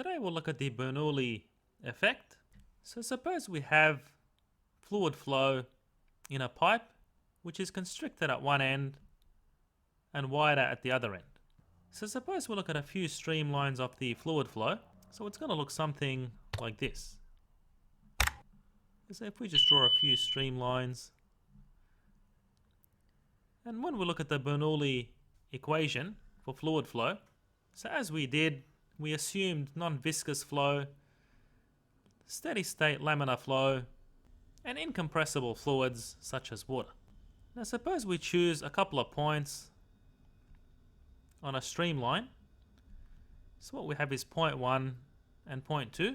Today we'll look at the Bernoulli effect. So suppose we have fluid flow in a pipe which is constricted at one end and wider at the other end. So suppose we look at a few streamlines of the fluid flow. So it's going to look something like this. So if we just draw a few streamlines, and when we look at the Bernoulli equation for fluid flow, so as we did, we assumed non-viscous flow, steady state laminar flow, and incompressible fluids such as water. Now suppose we choose a couple of points on a streamline. So what we have is point 1 and point 2,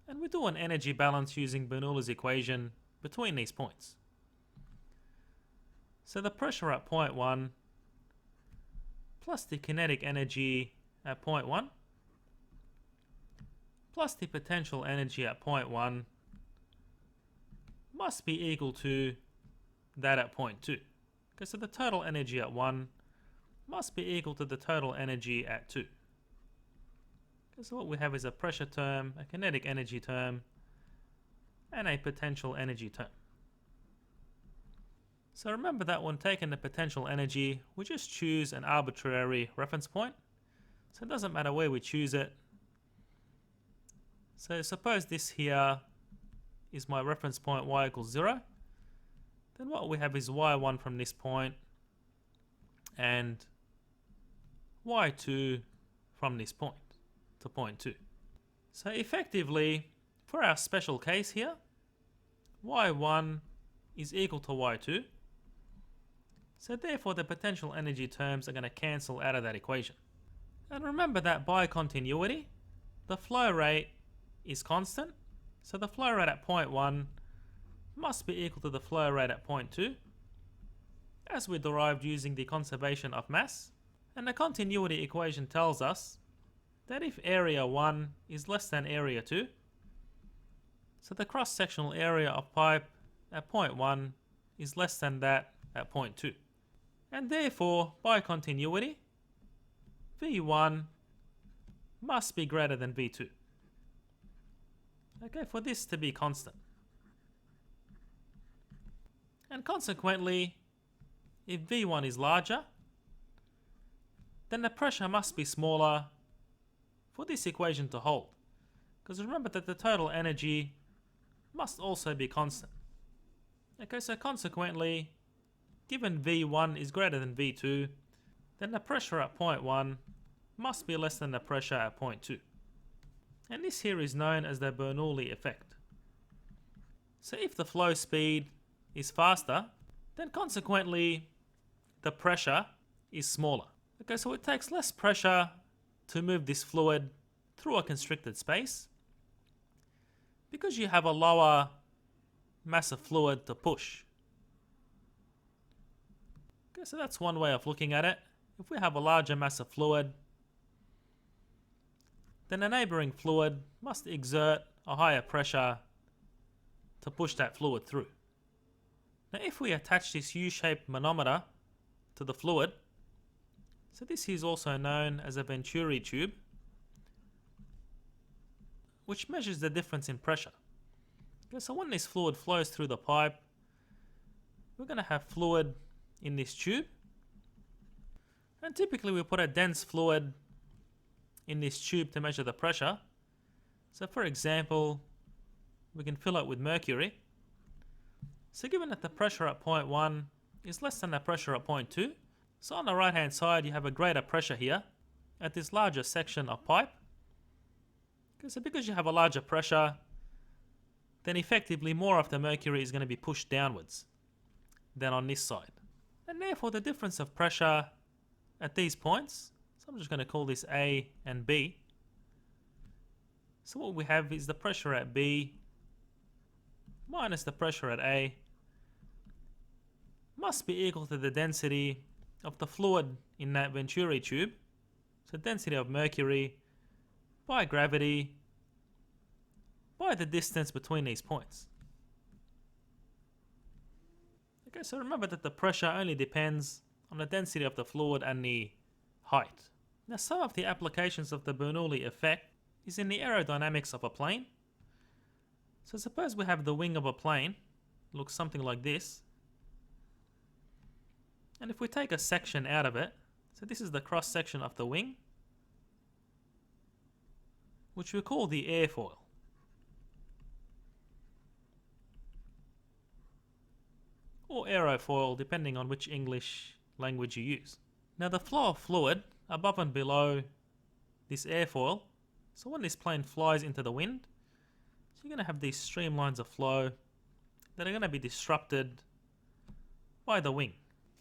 and we do an energy balance using Bernoulli's equation between these points. So the pressure at point 1 plus the kinetic energy at point 1 plus the potential energy at point 1 must be equal to that at point 2. Okay, so the total energy at 1 must be equal to the total energy at 2. Okay, so what we have is a pressure term, a kinetic energy term, and a potential energy term. So remember that when taking the potential energy, we just choose an arbitrary reference point. So it doesn't matter where we choose it. So suppose this here is my reference point y equals 0. Then what we have is y1 from this point and y2 from this point to point 2. So effectively, for our special case here, y1 is equal to y2. So therefore the potential energy terms are going to cancel out of that equation. And remember that by continuity, the flow rate is constant. So the flow rate at point 1 must be equal to the flow rate at point 2, as we derived using the conservation of mass. And the continuity equation tells us that if area 1 is less than area 2, so the cross-sectional area of pipe at point 1 is less than that at point 2. And therefore, by continuity, V1 must be greater than V2. Okay, for this to be constant. And consequently, if V1 is larger, then the pressure must be smaller for this equation to hold. Because remember that the total energy must also be constant. Okay, so consequently, given V1 is greater than V2, then the pressure at point 1 must be less than the pressure at point 2. And this here is known as the Bernoulli effect. So if the flow speed is faster, then consequently the pressure is smaller. Okay, so it takes less pressure to move this fluid through a constricted space because you have a lower mass of fluid to push. Okay, so that's one way of looking at it. If we have a larger mass of fluid, then a neighboring fluid must exert a higher pressure to push that fluid through. Now if we attach this U-shaped manometer to the fluid, so this is also known as a Venturi tube, which measures the difference in pressure. Okay, so when this fluid flows through the pipe, we're going to have fluid in this tube, and typically we put a dense fluid in this tube to measure the pressure. So for example, we can fill it with mercury. So given that the pressure at point 1 is less than the pressure at point 2, so on the right hand side you have a greater pressure here at this larger section of pipe. Okay, so because you have a larger pressure, then effectively more of the mercury is going to be pushed downwards than on this side. And therefore the difference of pressure at these points, so I'm just going to call this A and B. So what we have is the pressure at B minus the pressure at A must be equal to the density of the fluid in that Venturi tube. So density of mercury by gravity by the distance between these points. Okay, so remember that the pressure only depends on the density of the fluid and the height. Now some of the applications of the Bernoulli effect is in the aerodynamics of a plane. So suppose we have the wing of a plane, looks something like this. And if we take a section out of it, so this is the cross section of the wing, which we call the airfoil. Or aerofoil, depending on which English language you use. Now the flow of fluid above and below this airfoil, so when this plane flies into the wind, so you're going to have these streamlines of flow that are going to be disrupted by the wing.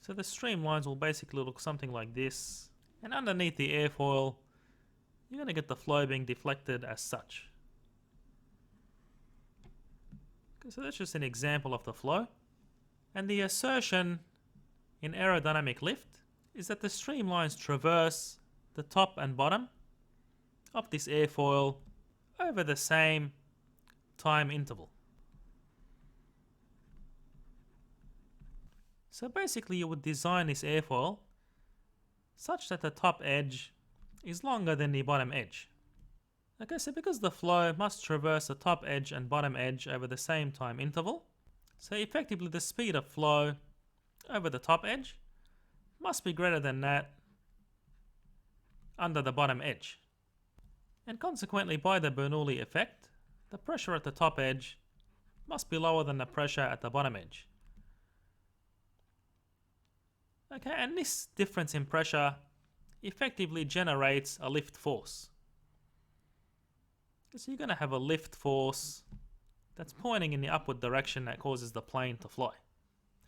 So the streamlines will basically look something like this, and underneath the airfoil, you're going to get the flow being deflected as such. Okay, so that's just an example of the flow. And the assertion in aerodynamic lift is that the streamlines traverse the top and bottom of this airfoil over the same time interval. So basically you would design this airfoil such that the top edge is longer than the bottom edge. Okay, so because the flow must traverse the top edge and bottom edge over the same time interval, so effectively the speed of flow over the top edge must be greater than that under the bottom edge. And consequently, by the Bernoulli effect, the pressure at the top edge must be lower than the pressure at the bottom edge. Okay, and this difference in pressure effectively generates a lift force. So you're going to have a lift force that's pointing in the upward direction that causes the plane to fly.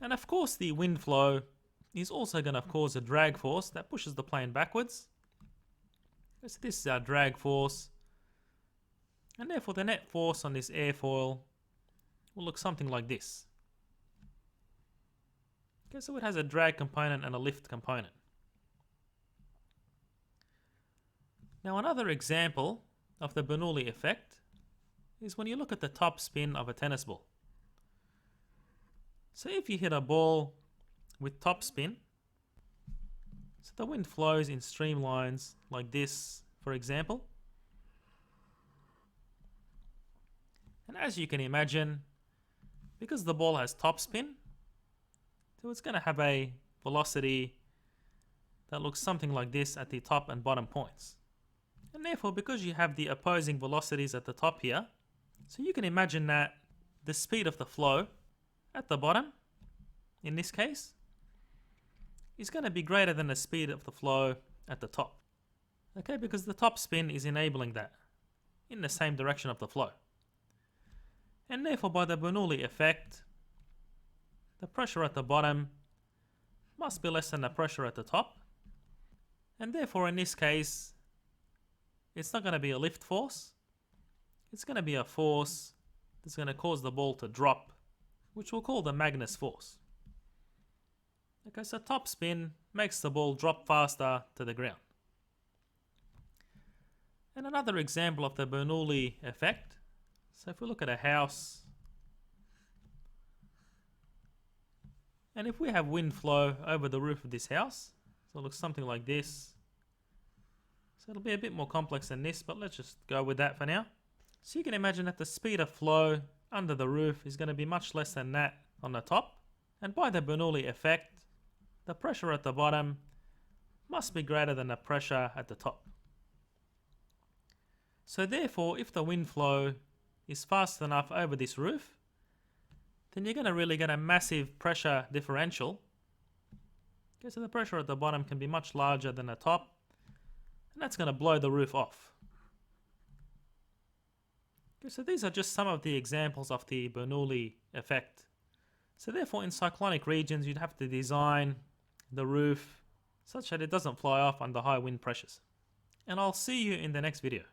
And of course the wind flow is also going to cause a drag force that pushes the plane backwards. So this is our drag force, and therefore the net force on this airfoil will look something like this. Okay, so it has a drag component and a lift component. Now another example of the Bernoulli effect is when you look at the top spin of a tennis ball. So if you hit a ball with top spin, so the wind flows in streamlines like this, for example. And as you can imagine, because the ball has top spin, so it's going to have a velocity that looks something like this at the top and bottom points. And therefore, because you have the opposing velocities at the top here, so you can imagine that the speed of the flow at the bottom, in this case, is going to be greater than the speed of the flow at the top. Okay, because the top spin is enabling that in the same direction of the flow. And therefore, by the Bernoulli effect, the pressure at the bottom must be less than the pressure at the top. And therefore, in this case, it's not going to be a lift force. It's going to be a force that's going to cause the ball to drop, which we'll call the Magnus force. Okay, so top spin makes the ball drop faster to the ground. And another example of the Bernoulli effect. So if we look at a house, and if we have wind flow over the roof of this house, so it looks something like this. So it'll be a bit more complex than this, but let's just go with that for now. So you can imagine that the speed of flow under the roof is going to be much less than that on the top. And by the Bernoulli effect, the pressure at the bottom must be greater than the pressure at the top. So therefore, if the wind flow is fast enough over this roof, then you're going to really get a massive pressure differential. Okay, so the pressure at the bottom can be much larger than the top, and that's going to blow the roof off. Okay, so these are just some of the examples of the Bernoulli effect. So therefore, in cyclonic regions, you'd have to design the roof such that it doesn't fly off under high wind pressures. And I'll see you in the next video.